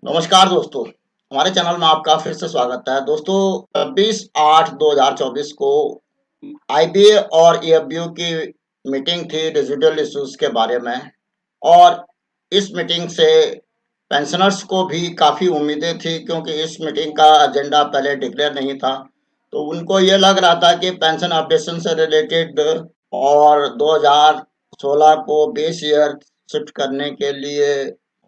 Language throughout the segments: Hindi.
नमस्कार दोस्तों, हमारे चैनल में आपका फिर से स्वागत है। दोस्तों 26/8/2024 को आईबीए और ईएफबीयू की मीटिंग थी डिजिटल इश्यूज के बारे में और इस मीटिंग से पेंशनर्स को भी काफ़ी उम्मीदें थी क्योंकि इस मीटिंग का एजेंडा पहले डिक्लेयर नहीं था। तो उनको ये लग रहा था कि पेंशन अपडेशन से रिलेटेड और 2016 को बेस ईयर शिफ्ट करने के लिए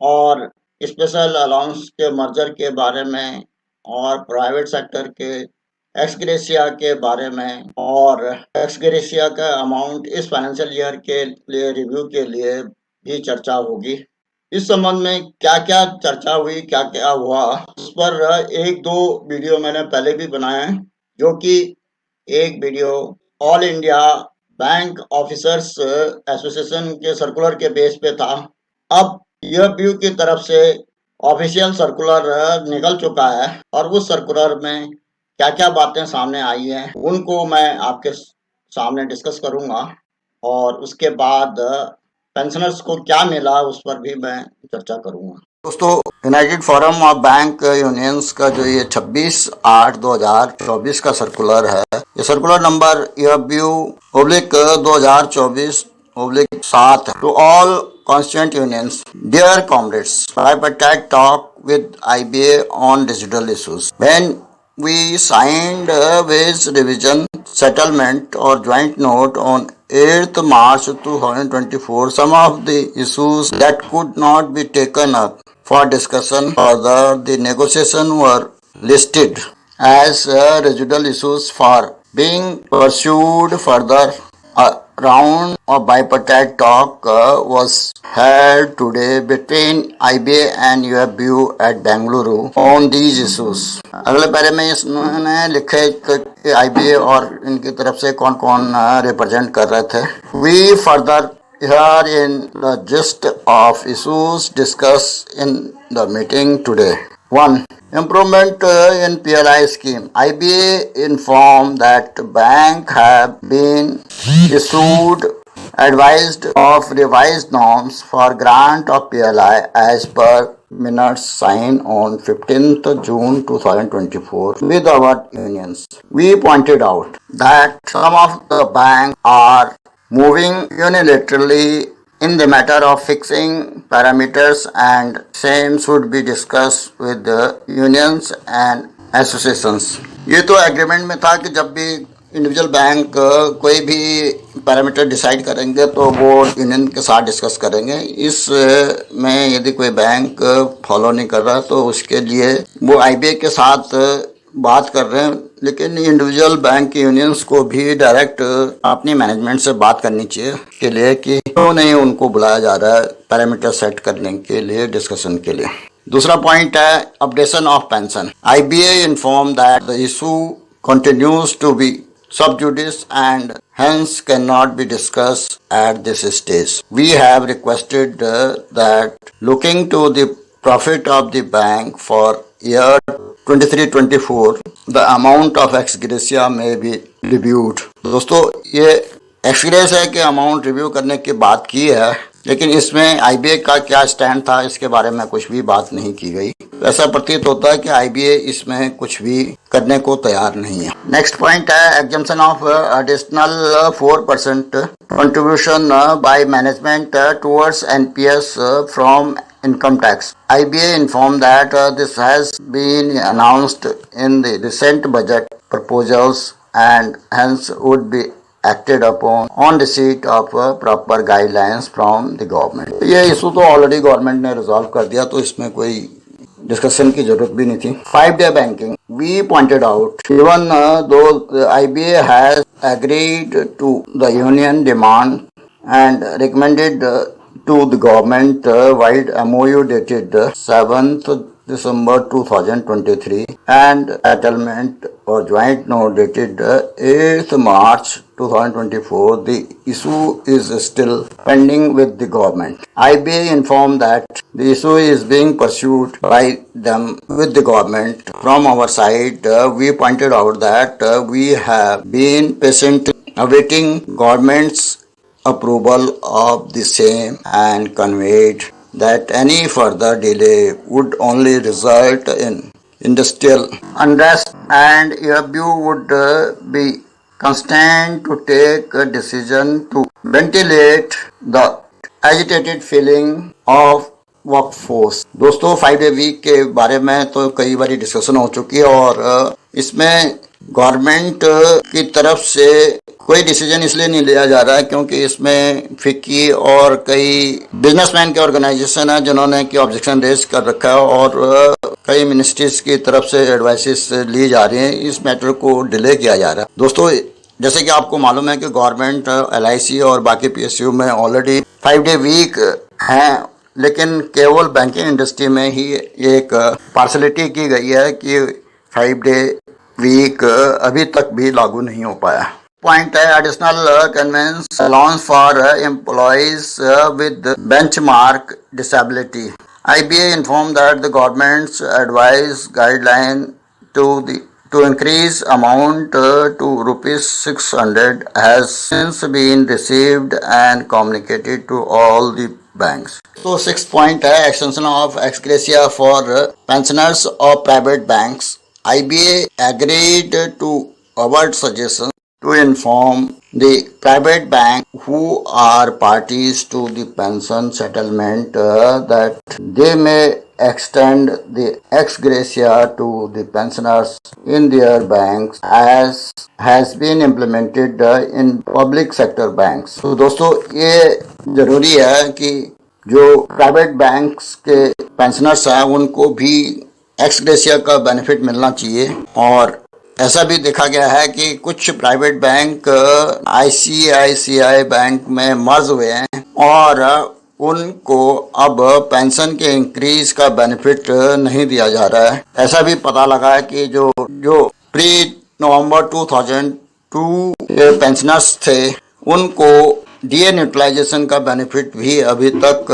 और स्पेशल अलाउंस के मर्जर के बारे में और प्राइवेट सेक्टर के एक्स ग्रेशिया के बारे में और एक्स ग्रेशिया का अमाउंट इस फाइनेंशियल ईयर के लिए रिव्यू के लिए भी चर्चा होगी। इस संबंध में क्या-क्या चर्चा हुई, क्या-क्या हुआ, उस पर 1-2 वीडियो मैंने पहले भी बनाए हैं, जो कि एक video all India bank officers association के सर्कुलर के बेस पे था। अब ईएफबीयू की तरफ से ऑफिशियल सर्कुलर निकल चुका है और उस सर्कुलर में क्या-क्या बातें सामने आई हैं, उनको मैं आपके सामने डिस्कस करूँगा और उसके बाद पेंशनर्स को क्या मिला उस पर भी मैं चर्चा करूँगा। दोस्तों, United forum of bank unions का जो ये 26/8/2024 का सर्कुलर है, ये circular number EFBU/2024/7 to all constituent unions. Dear comrades, tripartite talk with IBA on digital issues. When we signed wage revision settlement or joint note on 8th March 2024, some of the issues that could not be taken up for discussion further, the negotiation were listed as residual issues for being pursued further. A round of bipartite talk was held today between IBA and UFBU at Bengaluru on these issues. अगले पैरे में इसने लिखे कि IBA और इनकी तरफ से कौन कौन रिप्रेजेंट कर रहे थे. We further here in the gist of issues discussed in the meeting today. 1. Improvement in PLI scheme. IBA informed that bank have been issued advised of revised norms for grant of PLI as per minutes signed on 15th June 2024 with our unions. We pointed out that some of the banks are moving unilaterally in the matter of fixing parameters and same should be discussed with the unions and associations. ये तो एग्रीमेंट में था कि जब भी इंडिविजुअल बैंक कोई भी पैरामीटर डिसाइड करेंगे तो वो यूनियन के साथ डिस्कस करेंगे. इस में यदि कोई बैंक फॉलो नहीं कर रहा तो उसके लिए वो आईबीए के साथ बात कर रहे हैं, लेकिन इंडिविजुअल बैंक यूनियंस को भी डायरेक्ट अपनी मैनेजमेंट से बात करनी चाहिए के लिए कि क्यों नहीं उनको बुलाया जा रहा है पैरामीटर सेट करने के लिए, डिस्कशन के लिए. दूसरा पॉइंट है updation of pension. IBA inform that the issue continues to be sub judice and hence cannot be discussed at this stage. We have requested that looking to the profit of the bank for year 23-24, the amount of ex gratia may be reviewed. दोस्तों, ये ex gratia के अमाउंट रिव्यू करने की बात की है, लेकिन इसमें आईबीए का क्या स्टैंड था इसके बारे में कुछ भी बात नहीं की गई. ऐसा प्रतीत होता है कि आईबीए इसमें कुछ भी करने को तैयार नहीं है. नेक्स्ट पॉइंट है exemption of additional 4% contribution by management towards NPS from income tax. IBA informed that this has been announced in the recent budget proposals and hence would be acted upon on receipt of proper guidelines from the government. ये इशू तो ऑलरेडी गवर्नमेंट ने रिजॉल्व कर दिया तो इसमें कोई डिस्कशन की जरूरत भी नहीं थी. 5-day banking. We pointed out even though IBA has agreed to the union demand and recommended to the government wide MOU dated 7th December 2023 and settlement or joint note dated 8th March 2024, the issue is still pending with the government. IBA informed that the issue is being pursued by them with the government. From our side, we pointed out that we have been patiently awaiting government's approval of the same and conveyed that any further delay would only result in industrial unrest, and AFBU would be constrained to take a decision to ventilate the agitated feeling of workforce. दोस्तों 5 डे वीक के बारे में तो कई बार डिस्कशन हो चुकी है और इसमें गवर्नमेंट की तरफ से कोई डिसीजन इसलिए नहीं लिया जा रहा है क्योंकि इसमें फिक्की और कई बिजनेसमैन के ऑर्गेनाइजेशन है जिन्होंने की ऑब्जेक्शन रेज कर रखा है और कई मिनिस्ट्रीज की तरफ से एडवाइसेस ली जा रही हैं। इस मैटर को डिले किया जा रहा है। दोस्तों जैसे कि आपको मालूम है कि गवर्नमेंट LIC और बाकी PSU में ऑलरेडी 5 डे वीक हैं, लेकिन केवल बैंकिंग इंडस्ट्री में ही एक पार्शलिटी की गई है कि 5 डे वीक अभी तक भी लागू नहीं हो पाया। पॉइंट है additional convince allowance for employees with benchmark disability. IBA informed that the government's advice guideline to increase amount to rupees 600 has since been received and communicated to all the banks. So 6th point है extension of ex gratia for pensioners of private banks. IBA agreed to our suggestion to inform the private bank who are parties to the pension settlement that they may extend the ex gratia to the pensioners in their banks as has been implemented in public sector banks. तो दोस्तों ये जरूरी है कि जो प्राइवेट बैंक्स के पेंशनर्स हैं उनको भी एक्स ग्रेशिया का बेनिफिट मिलना चाहिए और ऐसा भी देखा गया है कि कुछ प्राइवेट बैंक ICICI बैंक में मर्ज हुए हैं और उनको अब पेंशन के इंक्रीज का बेनिफिट नहीं दिया जा रहा है। ऐसा भी पता लगा है कि जो प्री नवंबर 2002 के पेंशनर्स थे उनको DA न्यूट्रलाइजेशन का बेनिफिट भी अभी तक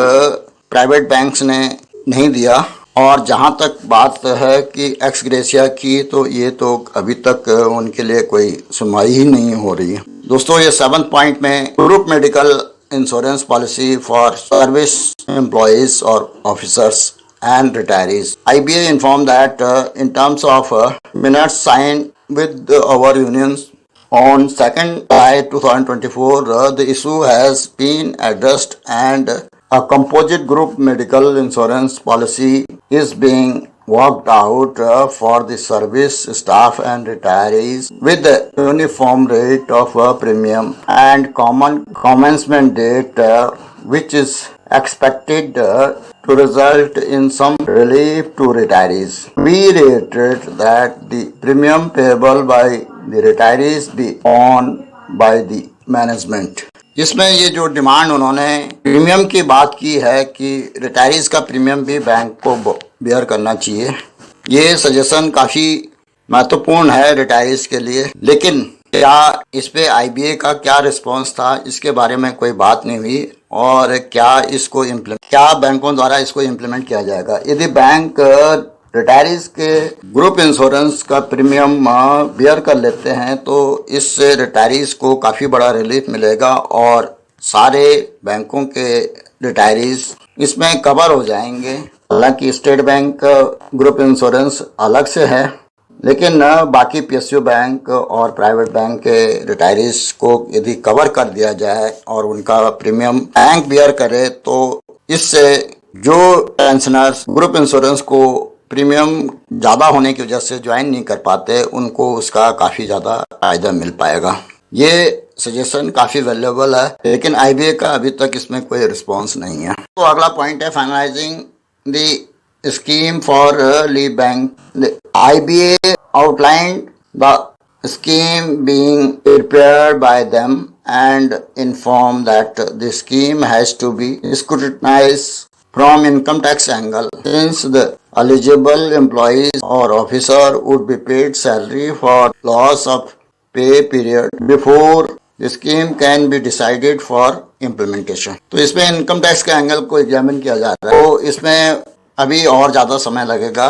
प्राइवेट बैंक्स ने नहीं दिया। और जहां तक बात है कि एक्स ग्रेशिया की तो ये तो अभी तक उनके लिए कोई सुनवाई ही नहीं हो रही है। दोस्तों ये 7th पॉइंट में group medical insurance policy for service employees और officers and retirees. IBA informed that in terms of minutes signed with our unions on 2nd July 2024, the issue has been addressed and a composite group medical insurance policy is being worked out for the service staff and retirees with the uniform rate of premium and common commencement date which is expected to result in some relief to retirees. We reiterate that the premium payable by the retirees be borne by the management. इसमें ये जो डिमांड उन्होंने प्रीमियम की बात की है कि रिटायरीज का प्रीमियम भी बैंक को बेयर करना चाहिए। ये सजेशन काफ़ी महत्वपूर्ण है रिटायरीज के लिए, लेकिन क्या इस पे IBA का क्या रिस्पांस था इसके बारे में कोई बात नहीं हुई और क्या बैंकों द्वारा इसको इम्प्लीमेंट किया जाएगा। यदि बैंक रिटायरीज के ग्रुप इंश्योरेंस का प्रीमियम बेयर कर लेते हैं तो इससे रिटायरीज को काफ़ी बड़ा रिलीफ मिलेगा और सारे बैंकों के रिटायरीज इसमें कवर हो जाएंगे। हालांकि स्टेट बैंक ग्रुप इंश्योरेंस अलग से है, लेकिन बाकी PSU बैंक और प्राइवेट बैंक के रिटायरीज को यदि कवर कर दिया जाए और उनका प्रीमियम बैंक बेयर करे तो इससे जो पेंशनर्स ग्रुप इंश्योरेंस को प्रीमियम ज़्यादा होने की वजह से ज्वाइन नहीं कर पाते उनको उसका काफ़ी ज़्यादा फायदा मिल पाएगा। ये सजेशन काफ़ी वैल्यूएबल है, लेकिन IBA का अभी तक इसमें कोई रिस्पांस नहीं है। तो अगला पॉइंट है finalising the scheme for leave bank. IBA outlined the scheme being prepared by them and informed that the scheme has to be scrutinized from income tax angle, since the eligible employees or officer would be paid salary for loss of pay period before the scheme can be decided for implementation. तो इसमें इनकम टैक्स के एंगल को एग्जामिन किया जा रहा है, तो इसमें अभी और ज़्यादा समय लगेगा।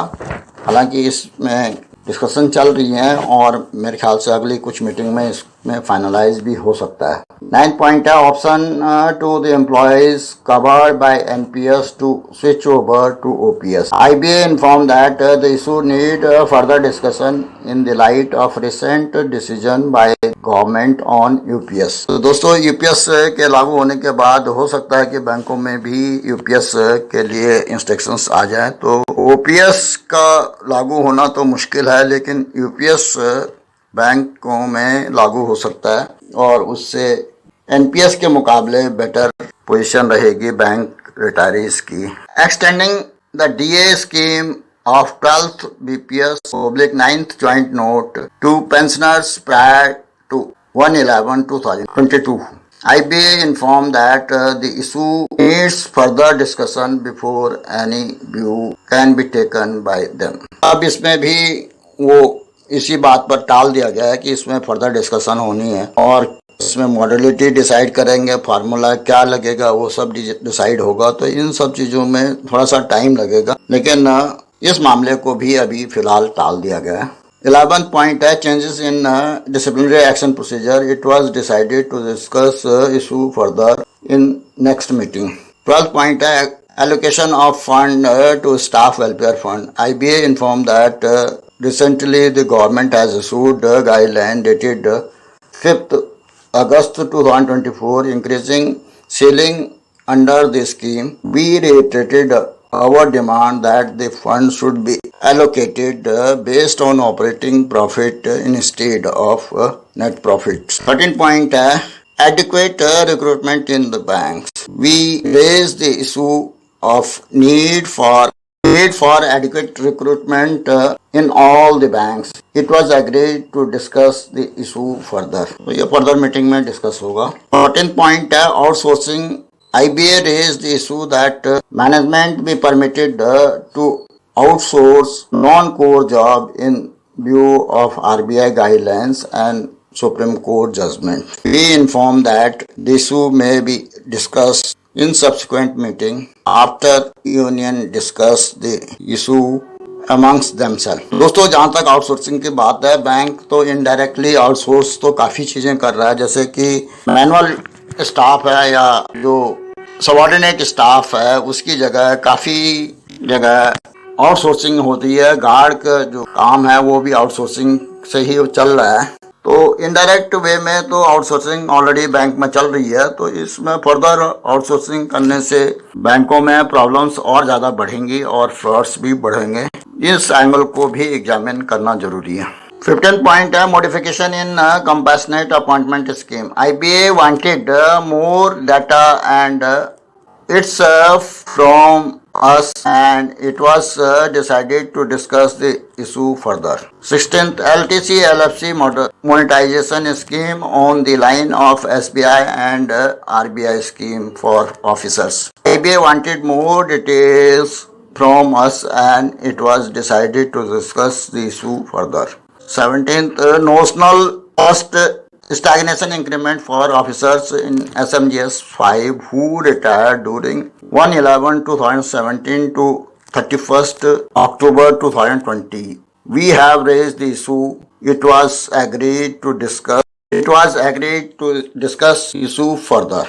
हालांकि इसमें डिस्कशन चल रही है और मेरे ख्याल से अगली कुछ मीटिंग में में फाइनलाइज भी हो सकता है। 9th पॉइंट है option to the employees covered by NPS to switch over to OPS. IBA inform that the issue need further discussion in the light of recent decision by government on UPS. तो दोस्तों यूपीएस के लागू होने के बाद हो सकता है कि बैंकों में भी यूपीएस के लिए इंस्ट्रक्शंस आ जाए। तो ओपीएस का लागू होना तो मुश्किल है, लेकिन यूपीएस बैंकों में लागू हो सकता है और उससे एनपीएस के मुकाबले बेटर पोजीशन रहेगी बैंक रिटायरीज की। Extending the DA scheme of 12th BPS oblique 9th joint note to pensioners prior to 1/11/2022. IBA informed that the issue needs further discussion before any view can be taken by them. अब इसमें भी वो इसी बात पर टाल दिया गया है कि इसमें फर्दर डिस्कशन होनी है और इसमें मॉडलिटी डिसाइड करेंगे, फार्मूला क्या लगेगा वो सब डिसाइड होगा। तो इन सब चीज़ों में थोड़ा सा टाइम लगेगा, लेकिन इस मामले को भी अभी फिलहाल टाल दिया गया है। 11th पॉइंट है changes in disciplinary action procedure. It was decided to discuss issue further in next meeting. 12th point है allocation of fund to staff welfare fund. IBA inform that recently the government has issued guideline dated 5th August 2024 increasing ceiling under the scheme. We reiterated our demand that the fund should be allocated based on operating profit instead of net profits. 13th point है adequate recruitment in the banks. We raised the issue of need for adequate recruitment in all the banks. It was agreed to discuss the issue further. तो ये further meeting में discuss होगा। 14th point है outsourcing. IBA raised the issue that management be permitted to outsource non-core job in view of RBI guidelines and Supreme Court judgment. We inform that the issue may be discussed in subsequent meeting after union discuss the issue amongst themselves. दोस्तों जहाँ तक आउटसोर्सिंग की बात है, बैंक तो इनडायरेक्टली आउटसोर्स तो काफ़ी चीज़ें कर रहा है, जैसे कि मैनुअल स्टाफ है या जो सबॉर्डिनेट स्टाफ है उसकी जगह काफ़ी जगह आउटसोर्सिंग होती है। गार्ड का जो काम है वो भी आउटसोर्सिंग से ही चल रहा है। तो इनडायरेक्ट वे में तो आउटसोर्सिंग ऑलरेडी बैंक में चल रही है, तो इसमें फर्दर आउटसोर्सिंग करने से बैंकों में प्रॉब्लम्स और ज़्यादा बढ़ेंगी और फ्रॉड्स भी बढ़ेंगे। इस एंगल को भी एग्जामिन करना जरूरी है। 15th पॉइंट है modification in compassionate appointment scheme. IBA wanted more data and it's from us and it was decided to discuss the issue further. 16th LTC LFC monetization scheme on the line of SBI and RBI scheme for officers. ABA wanted more details from us and it was decided to discuss the issue further. 17th notional cost stagnation increment for officers in SMGS 5 who retired during 1/11/2017 to 31st October 2020. We have raised the issue. It was agreed to discuss issue further.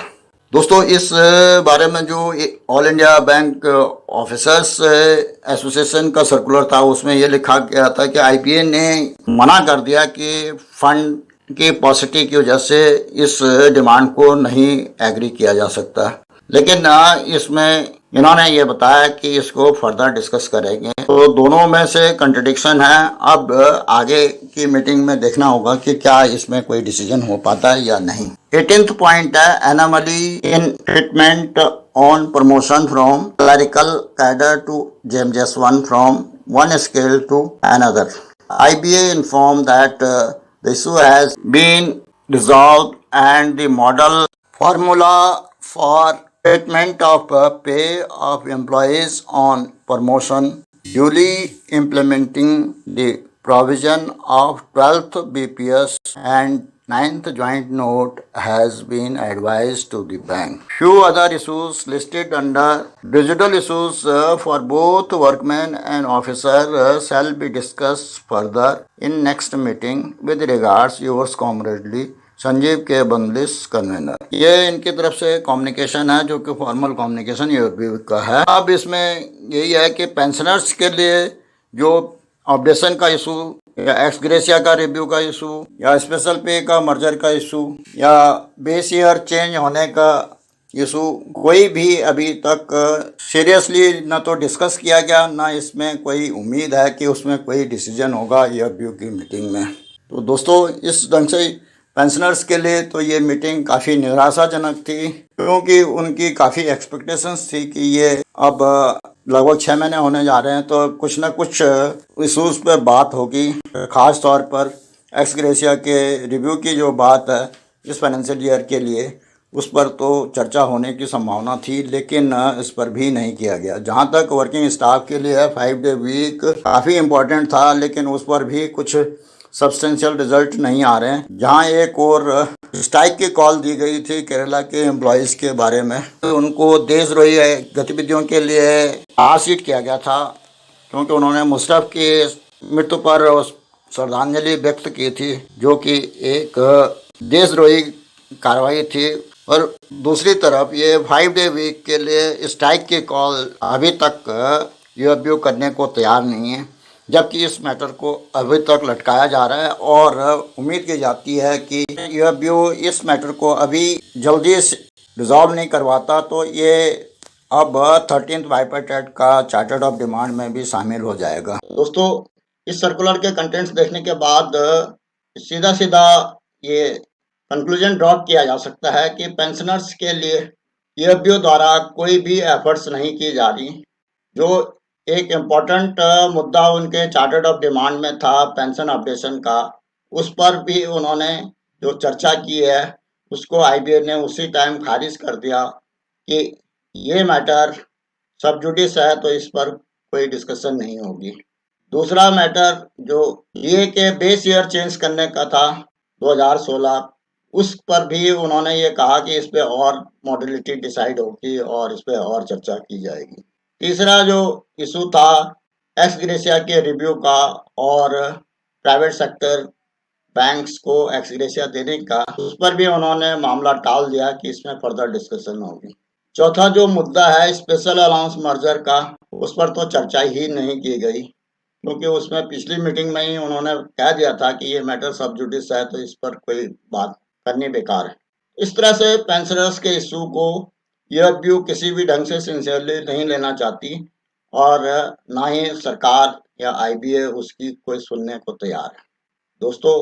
दोस्तों इस बारे में जो all India bank officers association का सर्कुलर था उसमें ये लिखा गया था कि आईबीए ने मना कर दिया कि फंड की पॉसिटी की वजह से इस डिमांड को नहीं एग्री किया जा सकता, लेकिन इसमें इन्होंने ये बताया कि इसको फर्दर डिस्कस करेंगे। तो दोनों में से कंट्रडिक्शन है। अब आगे की मीटिंग में देखना होगा कि क्या इसमें कोई डिसीजन हो पाता है या नहीं। 18th पॉइंट है anomaly in treatment on promotion from clerical cadre to JMGS 1 from one scale to another. IBA informed that the issue has been resolved and the model formula for treatment of pay of employees on promotion duly implementing the provision of 12th BPS and 9th joint note has been advised to the bank. Few other issues listed under residual issues for both workmen and officer shall be discussed further in next meeting. With regards, yours comradely, Sanjeev के बंगलिश कन्वेनर। ये इनकी तरफ से कम्युनिकेशन है जो कि फॉर्मल कम्युनिकेशन यूपी का है। अब इसमें यही है कि पेंशनर्स के लिए जो ऑब्जेक्शन का इशू या एक्स ग्रेशिया का रिव्यू का इशू या स्पेशल पे का मर्जर का इशू या बेस ईयर चेंज होने का इशू कोई भी अभी तक सीरियसली न तो डिस्कस किया गया, ना इसमें कोई उम्मीद है कि उसमें कोई डिसीजन होगा ईयरव्यू की मीटिंग में। तो दोस्तों, इस ढंग से पेंशनर्स के लिए तो ये मीटिंग काफ़ी निराशाजनक थी, क्योंकि उनकी काफ़ी एक्सपेक्टेशंस थी कि ये अब लगभग 6 महीने होने जा रहे हैं तो कुछ ना कुछ इशूज़ पे बात होगी। ख़ास तौर पर एक्स ग्रेशिया के रिव्यू की जो बात है इस फाइनेंशियल ईयर के लिए, उस पर तो चर्चा होने की संभावना थी, लेकिन इस पर भी नहीं किया गया। जहां तक वर्किंग स्टाफ के लिए 5 डे वीक काफ़ी इम्पोर्टेंट था, लेकिन उस पर भी कुछ सब्सटेंशियल रिजल्ट नहीं आ रहे हैं। जहां एक और स्ट्राइक की कॉल दी गई थी केरला के एम्प्लॉयज़ के बारे में, तो उनको देशद्रोही गतिविधियों के लिए आसीट किया गया था, क्योंकि उन्होंने मुशर्रफ की मृत्यु पर श्रद्धांजलि व्यक्त की थी, जो कि एक देशद्रोही कार्रवाई थी। और दूसरी तरफ ये 5 डे वीक के लिए स्ट्राइक की कॉल अभी तक यूएफबीयू करने को तैयार नहीं है, जबकि इस मैटर को अभी तक लटकाया जा रहा है और उम्मीद की जाती है कि यूएफबीयू इस मैटर को अभी जल्दी रिजॉल्व नहीं करवाता तो ये अब 13th बाइपार्टाइट का चार्टर ऑफ डिमांड में भी शामिल हो जाएगा। दोस्तों, इस सर्कुलर के कंटेंट्स देखने के बाद सीधा सीधा ये कंक्लूजन ड्रॉप किया जा सकता है कि पेंशनर्स के लिए ईएफबीओ द्वारा कोई भी एफर्ट्स नहीं की जा रही। जो एक इम्पोर्टेंट मुद्दा उनके चार्टर्ड ऑफ डिमांड में था पेंशन अपडेशन का, उस पर भी उन्होंने जो चर्चा की है उसको आईबीए ने उसी टाइम खारिज कर दिया कि ये मैटर सब जुडिस है, तो इस पर कोई डिस्कशन नहीं होगी। दूसरा मैटर जो ये के बेस ईयर चेंज करने का था 2016, उस पर भी उन्होंने ये कहा कि इस पे और मॉडलिटी डिसाइड होगी और इस पे और चर्चा की जाएगी। तीसरा जो इशू था एक्स ग्रेशिया के रिव्यू का और प्राइवेट सेक्टर बैंक्स को एक्स ग्रेशिया देने का, उस पर भी उन्होंने मामला टाल दिया कि इसमें फर्दर डिस्कशन होगी। चौथा जो मुद्दा है स्पेशल अलाउंस मर्जर का, उस पर तो चर्चा ही नहीं की गई, क्योंकि उसमें पिछली मीटिंग में ही उन्होंने कह दिया था कि ये मैटर सब जुडिस है, तो इस पर कोई बात करनी बेकार है। इस तरह से पेंशनर्स के इशू को ईएफबीयू किसी भी ढंग से सिंसियरली नहीं लेना चाहती और ना ही सरकार या आईबीए उसकी कोई सुनने को तैयार है। दोस्तों,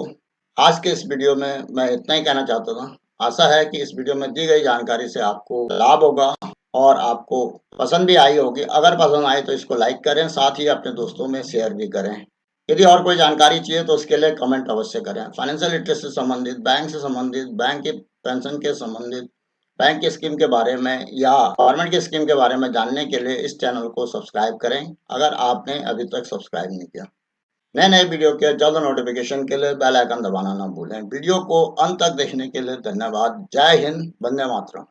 आज के इस वीडियो में मैं इतना ही कहना चाहता था। आशा है कि इस वीडियो में दी गई जानकारी से आपको लाभ होगा और आपको पसंद भी आई होगी। अगर पसंद आई तो इसको लाइक करें, साथ ही अपने दोस्तों में शेयर भी करें। यदि और कोई जानकारी चाहिए तो उसके लिए कमेंट अवश्य करें। फाइनेंशियल लिटरेसी से संबंधित, बैंक से संबंधित, बैंक के पेंशन के संबंधित, बैंक की स्कीम के बारे में या गवर्नमेंट की स्कीम के बारे में जानने के लिए इस चैनल को सब्सक्राइब करें, अगर आपने अभी तक सब्सक्राइब नहीं किया। नए नए वीडियो के जल्द नोटिफिकेशन के लिए बेल आइकन दबाना ना भूलें। वीडियो को अंत तक देखने के लिए धन्यवाद। जय हिंद, वंदे मातरम।